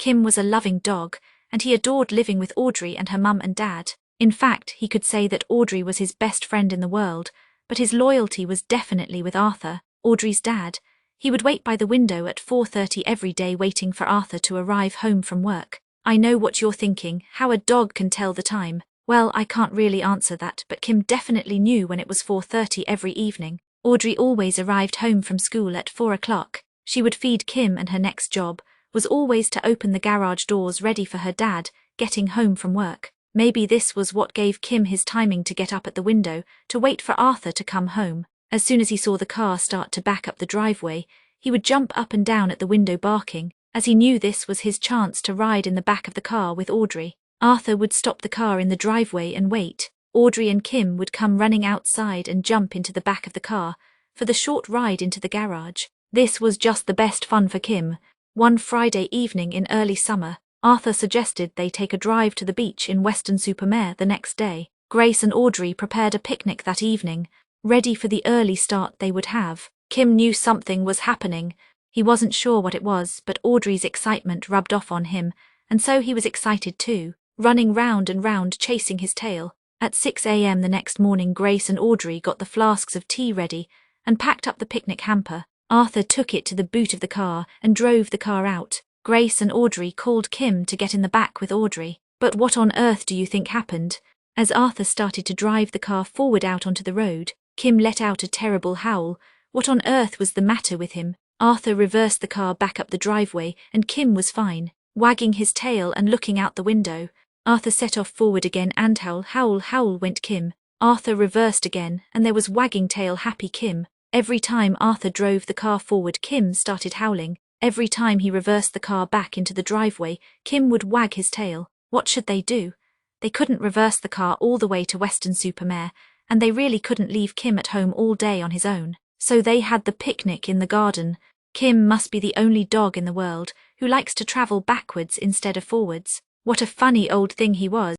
Kim was a loving dog, and he adored living with Audrey and her mum and dad. In fact, he could say that Audrey was his best friend in the world, but his loyalty was definitely with Arthur, Audrey's dad. He would wait by the window at 4:30 every day waiting for Arthur to arrive home from work. I know what you're thinking, how a dog can tell the time. Well, I can't really answer that, but Kim definitely knew when it was 4:30 every evening. Audrey always arrived home from school at 4 o'clock. She would feed Kim, and her next job was always to open the garage doors ready for her dad getting home from work. Maybe this was what gave Kim his timing to get up at the window to wait for Arthur to come home. As soon as he saw the car start to back up the driveway, he would jump up and down at the window barking, as he knew this was his chance to ride in the back of the car with Audrey. Arthur would stop the car in the driveway and wait. Audrey and Kim would come running outside and jump into the back of the car for the short ride into the garage. This was just the best fun for Kim. One Friday evening in early summer, Arthur suggested they take a drive to the beach in Weston-super-Mare the next day. Grace and Audrey prepared a picnic that evening, ready for the early start they would have. Kim knew something was happening. He wasn't sure what it was, but Audrey's excitement rubbed off on him, and so he was excited too, running round and round chasing his tail. At 6 a.m. the next morning, Grace and Audrey got the flasks of tea ready and packed up the picnic hamper. Arthur took it to the boot of the car and drove the car out. Grace and Audrey called Kim to get in the back with Audrey. But what on earth do you think happened? As Arthur started to drive the car forward out onto the road, Kim let out a terrible howl. What on earth was the matter with him? Arthur reversed the car back up the driveway, and Kim was fine, wagging his tail and looking out the window. Arthur set off forward again, and howl, howl, howl went Kim. Arthur reversed again, and there was wagging tail happy Kim. Every time Arthur drove the car forward, Kim started howling. Every time he reversed the car back into the driveway, Kim would wag his tail. What should they do? They couldn't reverse the car all the way to Weston-super-Mare, and they really couldn't leave Kim at home all day on his own. So they had the picnic in the garden. Kim must be the only dog in the world who likes to travel backwards instead of forwards. What a funny old thing he was.